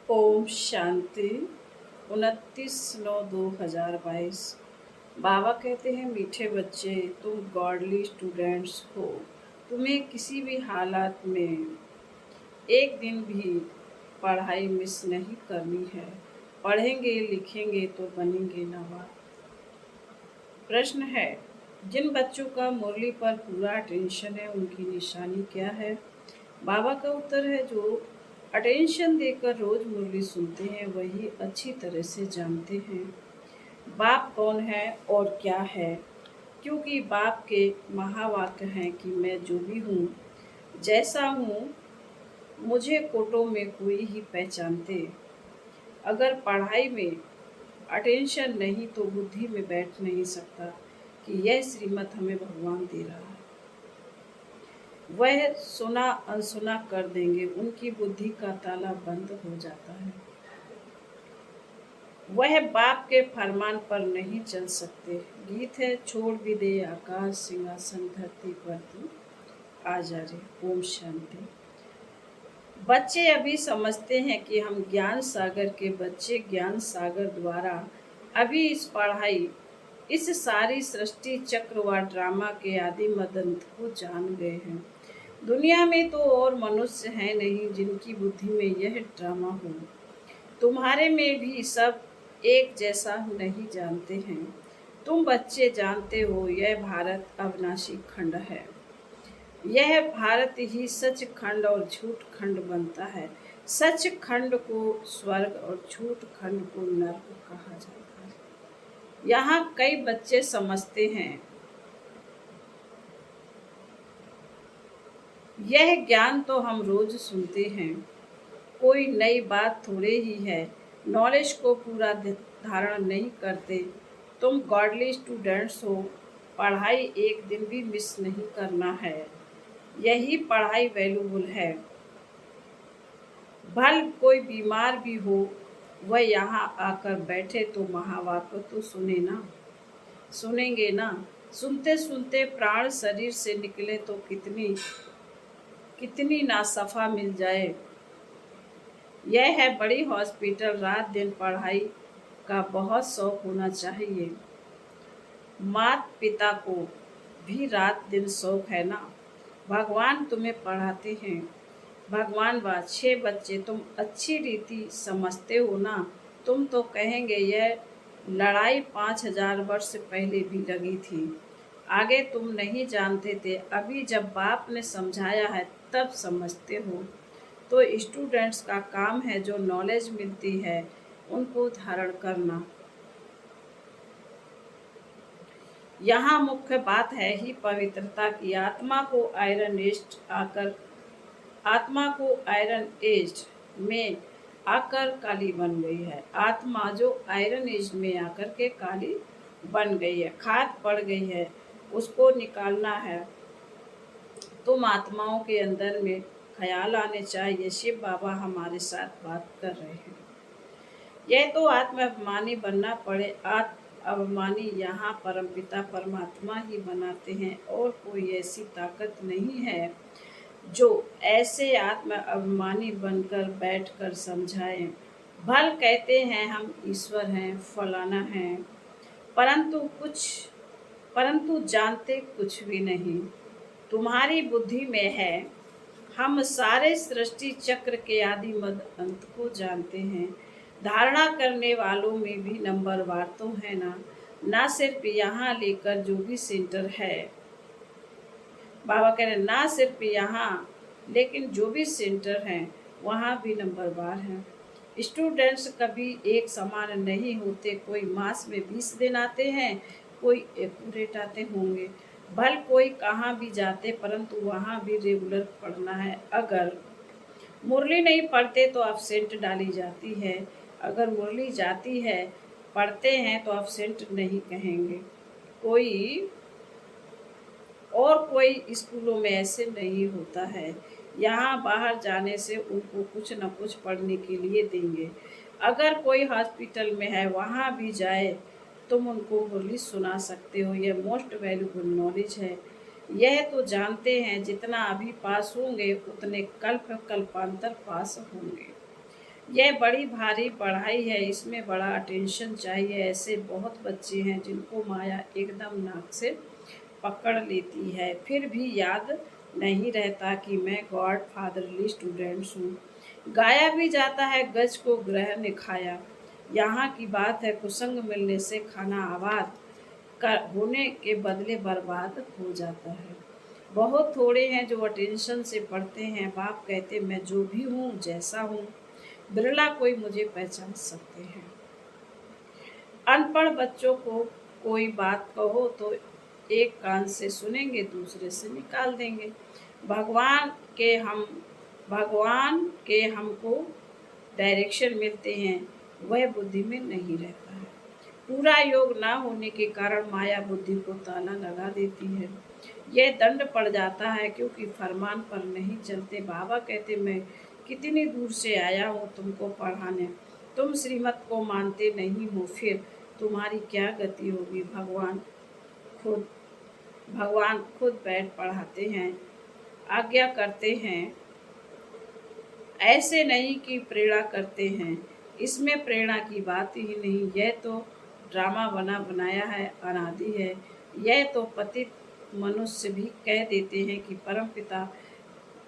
ओम शांति। 29/9/2022। बाबा कहते हैं, मीठे बच्चे, तुम गॉडली स्टूडेंट्स हो। तुम्हें किसी भी हालात में एक दिन भी पढ़ाई मिस नहीं करनी है। पढ़ेंगे लिखेंगे तो बनेंगे नवाब। प्रश्न है, जिन बच्चों का मुरली पर पूरा अटेंशन है उनकी निशानी क्या है? बाबा का उत्तर है, जो अटेंशन देकर रोज मुरली सुनते हैं वही अच्छी तरह से जानते हैं बाप कौन है और क्या है। क्योंकि बाप के महावाक्य हैं कि मैं जो भी हूँ, जैसा हूँ, मुझे कोटों में कोई ही पहचानते। अगर पढ़ाई में अटेंशन नहीं तो बुद्धि में बैठ नहीं सकता कि यह श्रीमत हमें भगवान दे रहा है। वह सुना अनसुना कर देंगे, उनकी बुद्धि का ताला बंद हो जाता है। वह बाप के फरमान पर नहीं चल सकते। गीत है, छोड़ भी दे आकाश सिंहासन धरती पर तू आ जा रे। ओम शांति। बच्चे अभी समझते हैं कि हम ज्ञान सागर के बच्चे, ज्ञान सागर द्वारा अभी इस सारी सृष्टि चक्र व ड्रामा के आदि मदंत को जान गए हैं। दुनिया में तो और मनुष्य हैं नहीं जिनकी बुद्धि में यह ड्रामा हो। तुम्हारे में भी सब एक जैसा नहीं जानते हैं। तुम बच्चे जानते हो, यह भारत अविनाशी खंड है। यह भारत ही सच खंड और झूठ खंड बनता है। सच खंड को स्वर्ग और झूठ खंड को नर्क कहा जाता है। यहाँ कई बच्चे समझते हैं यह ज्ञान तो हम रोज सुनते हैं, कोई नई बात थोड़े ही है। नॉलेज को पूरा धारण नहीं करते। तुम गॉडली स्टूडेंट्स हो। पढ़ाई एक दिन भी मिस नहीं करना है, यही पढ़ाई वैल्यूबल है। भल कोई बीमार भी हो, वह यहाँ आकर बैठे तो महावाक्य तो सुनेंगे ना। सुनते सुनते प्राण शरीर से निकले तो कितनी नासफा मिल जाए। यह है बड़ी हॉस्पिटल। रात दिन पढ़ाई का बहुत शौक होना चाहिए। माता पिता को भी रात दिन शौक है ना। भगवान तुम्हें पढ़ाते हैं। भगवान व 6 बच्चे, तुम अच्छी रीति समझते हो ना। तुम तो कहेंगे यह लड़ाई 5000 वर्ष पहले भी लगी थी। आगे तुम नहीं जानते थे, अभी जब बाप ने समझाया है तब समझते हो। तो स्टूडेंट्स का काम है, जो नॉलेज मिलती है उनको धारण करना। यहाँ मुख्य बात है ही पवित्रता की। आत्मा को आयरन एज में आकर काली बन गई है। आत्मा जो आयरन एज में आकर के काली बन गई है, खाद पड़ गई है, उसको निकालना है। तुम आत्माओं के अंदर में ख्याल आने चाहिए। शिव बाबा हमारे साथ बात कर रहे हैं। यह तो आत्माभिमानी बनना पड़े। अभिमानी यहाँ परमपिता परमात्मा ही बनाते हैं, और कोई ऐसी ताकत नहीं है जो ऐसे आत्मा अभिमानी बनकर बैठकर समझाएं। भल कहते हैं हम ईश्वर हैं, फलाना हैं, परंतु जानते कुछ भी नहीं। तुम्हारी बुद्धि में है। हम सारे सृष्टि चक्र के आदि मद अंत को जानते हैं। धारणा करने वालों में भी नंबरवार तो है ना सिर्फ यहाँ लेकर जो भी सेंटर है। बाबा कह रहे ना सिर्फ यहाँ, लेकिन जो भी सेंटर हैं वहाँ भी नंबरवार हैं। स्टूडेंट्स कभी एक समान नहीं होते। कोई मास में 20 दिन आते हैं, कोई एक्यूरेट आते होंगे। भल कोई कहाँ भी जाते, परंतु वहाँ भी रेगुलर पढ़ना है। अगर मुरली नहीं पढ़ते तो एब्सेंट डाली जाती है। अगर मुरली जाती है, पढ़ते हैं तो एब्सेंट नहीं कहेंगे। कोई स्कूलों में ऐसे नहीं होता है। यहाँ बाहर जाने से उनको कुछ न कुछ पढ़ने के लिए देंगे। अगर कोई हॉस्पिटल में है, वहाँ भी जाए, तुम उनको मुरली सुना सकते हो। यह मोस्ट वैल्यूबल नॉलेज है। यह तो जानते हैं, जितना अभी पास होंगे उतने कल्पांतर पास होंगे। यह बड़ी भारी पढ़ाई है, इसमें बड़ा अटेंशन चाहिए। ऐसे बहुत बच्चे हैं जिनको माया एकदम नाक से पकड़ लेती है, फिर भी याद नहीं रहता कि मैं गॉड फादरली स्टूडेंट्स हूँ। गाया भी जाता है, गज को ग्रह ने खाया। यहाँ की बात है, कुसंग मिलने से खाना आबाद कर होने के बदले बर्बाद हो जाता है। बहुत थोड़े हैं जो अटेंशन से पढ़ते हैं। बाप कहते मैं जो भी हूँ, जैसा हूँ, बिरला कोई मुझे पहचान सकते हैं। अनपढ़ बच्चों को कोई बात कहो तो एक कान से सुनेंगे, दूसरे से निकाल देंगे। भगवान के हम भगवान के हमको डायरेक्शन मिलते हैं, वह बुद्धि में नहीं रहता है। पूरा योग ना होने के कारण माया बुद्धि को ताला लगा देती है। यह दंड पड़ जाता है क्योंकि फरमान पर नहीं चलते। बाबा कहते मैं कितनी दूर से आया हूँ तुमको पढ़ाने, तुम श्रीमत को मानते नहीं हो, फिर तुम्हारी क्या गति होगी। खुद भगवान खुद बैठ पढ़ाते हैं, आज्ञा करते हैं, ऐसे नहीं कि प्रेरणा करते हैं। इसमें प्रेरणा की बात ही नहीं, यह तो ड्रामा बना बनाया है, अनादि है। यह तो पतित मनुष्य भी कह देते हैं कि परम पिता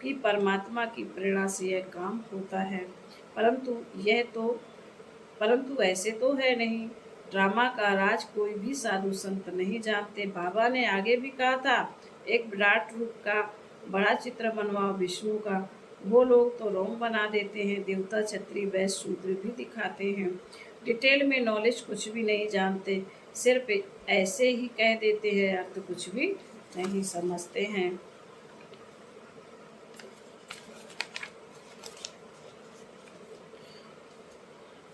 की परमात्मा की प्रेरणा से यह काम होता है, परंतु परंतु ऐसे तो है नहीं। ड्रामा का राज कोई भी साधु संत नहीं जानते। बाबा ने आगे भी कहा था, एक विराट रूप का बड़ा चित्र बनवाओ विष्णु का। वो लोग तो रोम बना देते हैं, देवता क्षत्रिय वैश्य शूद्र भी दिखाते हैं। डिटेल में नॉलेज कुछ भी नहीं जानते, सिर्फ ऐसे ही कह देते हैं, अर्थ कुछ भी नहीं समझते हैं।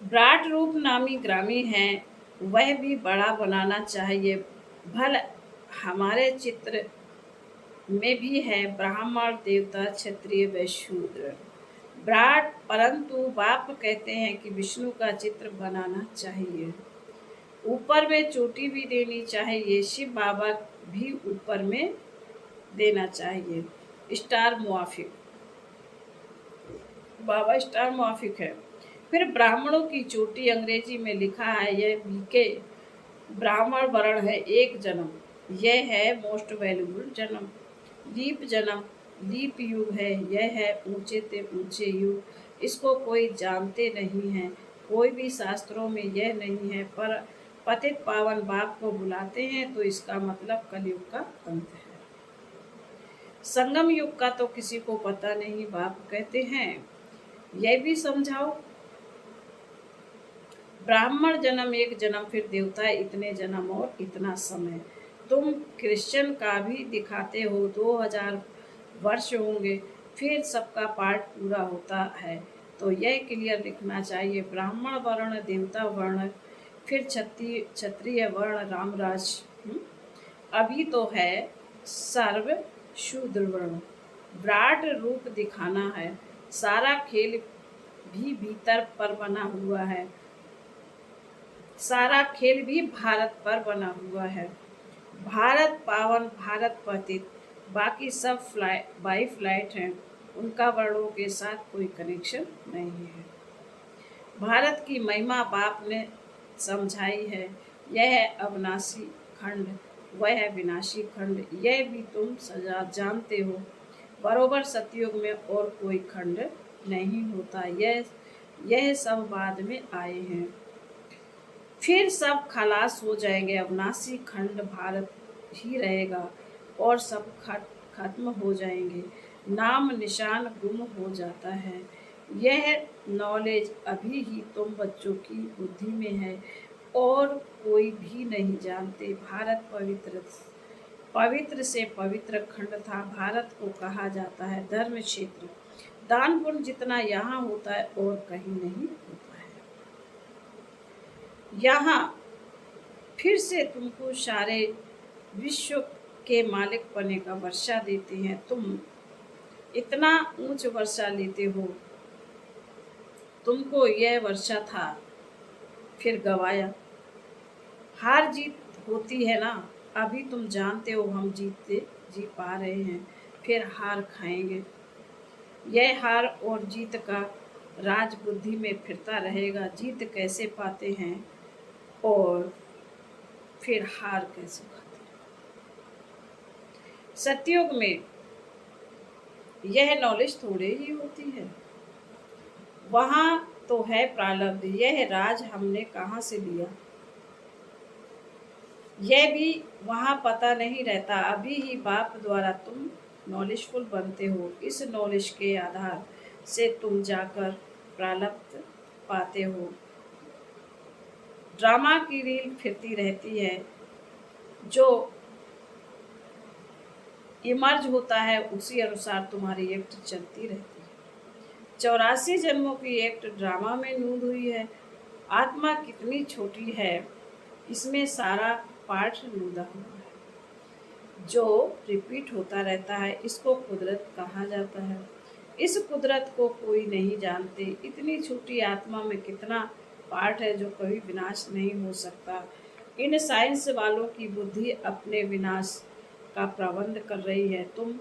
विराट रूप नामी ग्रामी है, वह भी बड़ा बनाना चाहिए। भल हमारे चित्र में भी है ब्राह्मण देवता क्षत्रिय वैश्य शूद्र विराट, परंतु बाप कहते हैं कि विष्णु का चित्र बनाना चाहिए, ऊपर में चोटी भी देनी चाहिए। शिव बाबा भी ऊपर में देना चाहिए। स्टार मुआफिक, बाबा स्टार मुआफिक है। फिर ब्राह्मणों की चोटी, अंग्रेजी में लिखा है यह बीके ब्राह्मण वर्ण है, एक जन्म, यह है मोस्ट वैल्यूबल जन्म। लीप जन्म, लीप युग है, यह है ऊंचे ते ऊंचे युग। इसको कोई जानते नहीं है, कोई भी शास्त्रों में यह नहीं है, पर पतित पावन बाप को बुलाते हैं तो इसका मतलब कलयुग का अंत है। संगम युग का तो किसी को पता नहीं। बाप कहते हैं यह भी समझाओ, ब्राह्मण जन्म एक जन्म, फिर देवता इतने जन्म और इतना समय। तुम क्रिश्चियन का भी दिखाते हो, 2000 वर्ष होंगे, फिर सबका पार्ट पूरा होता है, तो यह क्लियर लिखना चाहिए, ब्राह्मण वर्ण देवता वर्ण, फिर क्षत्रिय वर्ण रामराज, अभी तो है सर्व शूद्र वर्ण। विराट रूप दिखाना है, सारा खेल भी भीतर पर बना हुआ है, सारा खेल भी भारत पर बना हुआ है। भारत पावन, भारत पतित, बाकी सब बाई फ्लाइट हैं, उनका वर्णों के साथ कोई कनेक्शन नहीं है। भारत की महिमा बाप ने समझाई है, यह है अविनाशी खंड, वह है विनाशी खंड, यह भी तुम सजा जानते हो। बरोबर सतयुग में और कोई खंड नहीं होता, यह सब बाद में आए हैं, फिर सब खलास हो जाएंगे। अविनाशी खंड भारत ही रहेगा और सब खत्म हो जाएंगे, नाम निशान गुम हो जाता है। यह नॉलेज अभी ही तुम बच्चों की बुद्धि में है और कोई भी नहीं जानते। भारत पवित्र से पवित्र खंड था। भारत को कहा जाता है धर्म क्षेत्र। दान पुण्य जितना यहाँ होता है और कहीं नहीं होता है। यहाँ फिर से तुमको सारे विश्व के मालिक बने का वर्षा देते हैं, तुम इतना ऊंच वर्षा लेते हो, तुमको यह वर्षा था फिर गवाया। हार जीत होती है ना, अभी तुम जानते हो हम जी पा रहे हैं, फिर हार खाएंगे। यह हार और जीत का राज बुद्धि में फिरता रहेगा, जीत कैसे पाते हैं और फिर हार कैसे खाते हैं। सतयुग में यह नॉलेज थोड़े ही होती है, वहां तो है प्रारब्ध, यह राज हमने कहाँ से लिया, यह भी वहां पता नहीं रहता। अभी ही बाप द्वारा तुम नॉलेजफुल बनते हो, इस नॉलेज के आधार से तुम जाकर प्रारब्ध पाते हो। ड्रामा की रील फिरती रहती है, जो इमर्ज होता है उसी अनुसार तुम्हारी एक्ट चलती रहती है। 84 जन्मों की एक्ट ड्रामा में नूंद हुई है। आत्मा कितनी छोटी है, इसमें सारा पार्ट नूदा हुआ है, जो रिपीट होता रहता है। इसको कुदरत कहा जाता है। इस कुदरत को कोई नहीं जानते। इतनी छोटी आत्मा में कितना पार्ट है जो कभी विनाश नहीं हो सकता। इन साइंस वालों की बुद्धि अपने विनाश का प्रबंध कर रही है। तुम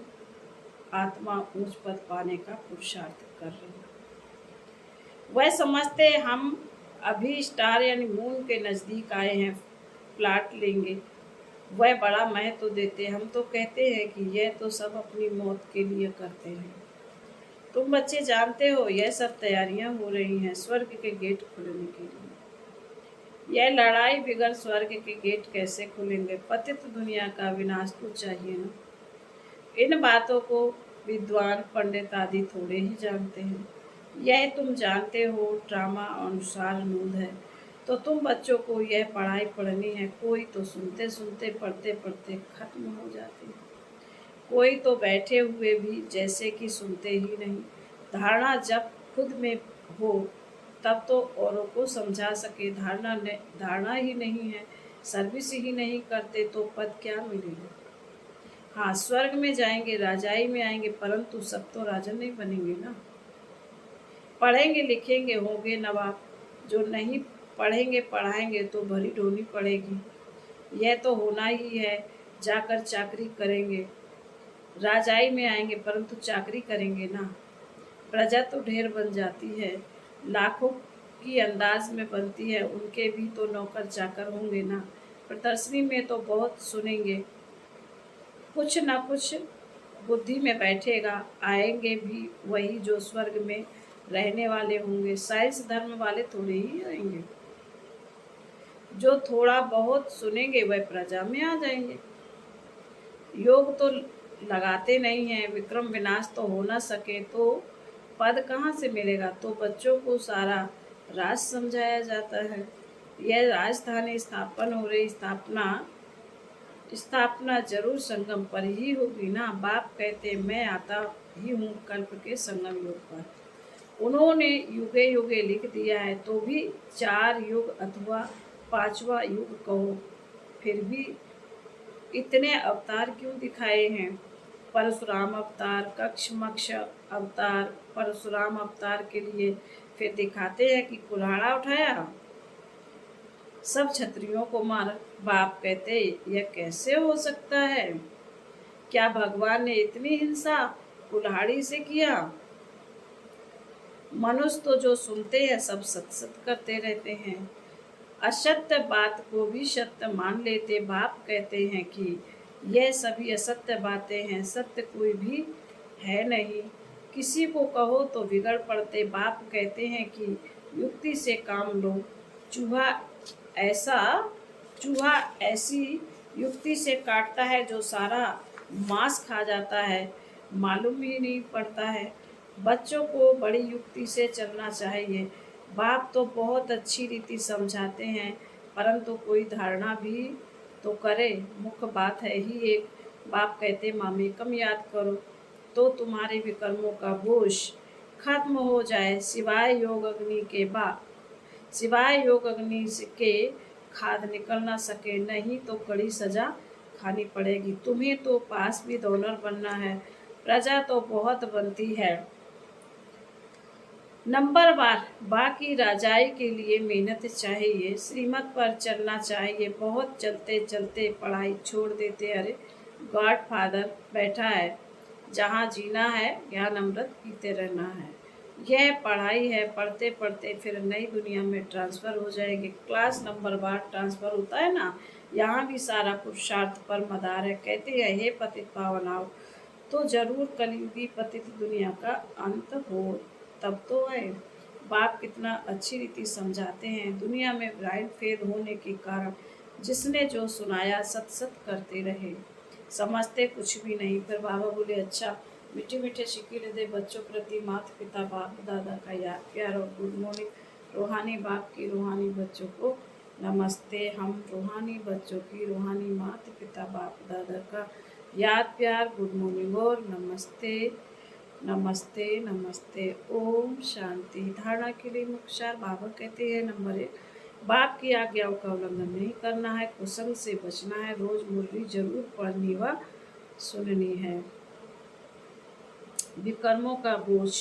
आत्मा ऊंच पद पाने का पुरुषार्थ कर रहे हो। वह समझते हम अभी स्टार यानी मून के नजदीक आए हैं, प्लाट लेंगे। वह बड़ा महत्व देते। हम तो कहते हैं कि यह तो सब अपनी मौत के लिए करते हैं। तुम बच्चे जानते हो यह सब तैयारियां हो रही हैं स्वर्ग के गेट खुलने के लिए। यह लड़ाई बिगड़ स्वर्ग के गेट कैसे खुलेंगे? पतित दुनिया का विनाश तो चाहिए ना। इन बातों को विद्वान पंडित आदि थोड़े ही जानते हैं। यह तुम जानते हो ड्रामा अनुसार नूद है, तो तुम बच्चों को यह पढ़ाई पढ़नी है। कोई तो सुनते सुनते पढ़ते पढ़ते खत्म हो जाती है, कोई तो बैठे हुए भी जैसे कि सुनते ही नहीं। धारणा जब खुद में हो तब तो औरों को समझा सके। धारणा ही नहीं है, सर्विस ही नहीं करते तो पद क्या मिलेगा? हाँ, स्वर्ग में जाएंगे, राजाई में आएंगे, परंतु सब तो राजा नहीं बनेंगे ना। पढ़ेंगे लिखेंगे होंगे नवाब, जो नहीं पढ़ेंगे पढ़ाएंगे तो भरी ढोनी पड़ेगी। यह तो होना ही है, जाकर चाकरी करेंगे। राजाई में आएंगे परंतु चाकरी करेंगे ना। प्रजा तो ढेर बन जाती है, लाखों की अंदाज में बनती है, उनके भी तो नौकर चाकर होंगे ना। प्रदर्शनी में तो बहुत सुनेंगे, कुछ ना कुछ बुद्धि में बैठेगा। आएंगे भी वही जो स्वर्ग में रहने वाले होंगे। साइंस धर्म वाले थोड़े ही आएंगे। जो थोड़ा बहुत सुनेंगे वह प्रजा में आ जाएंगे। योग तो लगाते नहीं हैं, विक्रम विनाश तो हो ना सके तो पद कहाँ से मिलेगा? तो बच्चों को सारा राज समझाया जाता है। यह राजधानी स्थापन हो रही, स्थापना जरूर संगम पर ही होगी ना। बाप कहते मैं आता ही हूँ कल्प के संगम युग पर। उन्होंने युगे युगे लिख दिया है, तो भी 4 युग अथवा 5वां युग कहो, फिर भी इतने अवतार क्यों दिखाए हैं? परशुराम अवतार, कक्षमक्ष अवतार, परशुराम अवतार के लिए फिर दिखाते हैं कि कुल्हाड़ा उठाया, सब क्षत्रियों को मारा। बाप कहते यह कैसे हो सकता है? क्या भगवान ने इतनी हिंसा कुल्हाड़ी से किया? मनुष्य तो जो सुनते हैं सब सत सत करते रहते हैं, असत्य बात को भी सत्य मान लेते। बाप कहते हैं कि यह सभी असत्य बातें हैं, सत्य कोई भी है नहीं। किसी को कहो तो बिगड़ पड़ते। बाप कहते हैं कि युक्ति से काम लो। चूहा चूहा ऐसी युक्ति से काटता है जो सारा मांस खा जाता है, मालूम ही नहीं पड़ता है। बच्चों को बड़ी युक्ति से चलना चाहिए। बाप तो बहुत अच्छी रीति समझाते हैं, परंतु कोई धारणा भी तो करे। मुख्य बात है ही एक। बाप कहते मामेकम याद करो तो तुम्हारे विकर्मों का बोझ खत्म हो जाए। सिवाय योग अग्नि के खाद निकल ना सके, नहीं तो कड़ी सजा खानी पड़ेगी। तुम्हें तो पास भी डोनर बनना है, प्रजा तो बहुत बनती है। नंबर बार बाकी राजाई के लिए मेहनत चाहिए, श्रीमत पर चलना चाहिए। बहुत चलते चलते पढ़ाई छोड़ देते। अरे गॉड फादर बैठा है, जहाँ जीना है ज्ञान अमृत पीते रहना है। यह पढ़ाई है, पढ़ते पढ़ते फिर नई दुनिया में ट्रांसफ़र हो जाएंगे। क्लास नंबर बार ट्रांसफ़र होता है ना, यहाँ भी सारा पुरुषार्थ पर मदार है। कहते हैं हे पतित पावनाओ, तो जरूर कलयुगी पतित दुनिया का अंत हो, तब तो है। बाप कितना अच्छी रीति समझाते हैं। दुनिया में ब्राइट फेल होने के कारण जिसने जो सुनाया सत सत करते रहे, समझते कुछ भी नहीं। फिर बाबा बोले अच्छा, मीठे मीठे शिकीले दे बच्चों प्रति माता पिता बाप दादा का याद प्यार और गुड मॉर्निंग। रूहानी बाप की रूहानी बच्चों को नमस्ते। हम रूहानी बच्चों की रूहानी माता पिता बाप दादा का याद प्यार गुड मॉर्निंग और नमस्ते नमस्ते नमस्ते। ओम शांति। धारणा के लिए मुख्य बाबा कहते हैं नंबर 1, बाप की आज्ञाओं का उल्लंघन नहीं करना है, कुसंग से बचना है, रोज मुरली जरूर पढ़नी व सुननी है। विकर्मों का बोझ,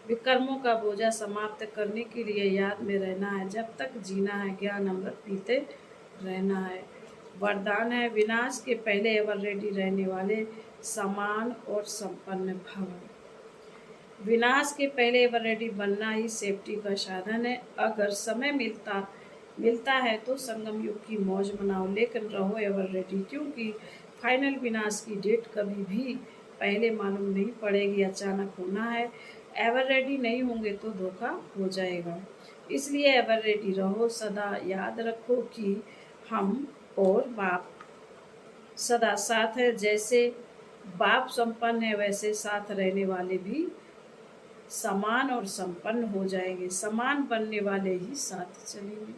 विकर्मों का बोझा समाप्त करने के लिए याद में रहना है। जब तक जीना है ज्ञान अमृत पीते रहना है। वरदान है विनाश के पहले एवर रेडी रहने वाले समान और संपन्न भव। विनाश के पहले एवर रेडी बनना ही सेफ्टी का साधन है। अगर समय मिलता है तो संगम युग की मौज मनाओ, लेकिन रहो एवर रेडी, क्योंकि फाइनल विनाश की डेट कभी भी पहले मालूम नहीं पड़ेगी, अचानक होना है। एवर रेडी नहीं होंगे तो धोखा हो जाएगा। इसलिए एवर रेडी रहो। सदा याद रखो कि हम और बाप सदा साथ है। जैसे बाप संपन्न है वैसे साथ रहने वाले भी समान और संपन्न हो जाएंगे। समान बनने वाले ही साथ चलेंगे।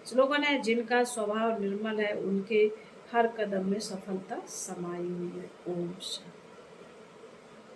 स्लोगन है जिनका स्वभाव निर्मल है उनके हर कदम में सफलता समाई हुई है। ओम शांति।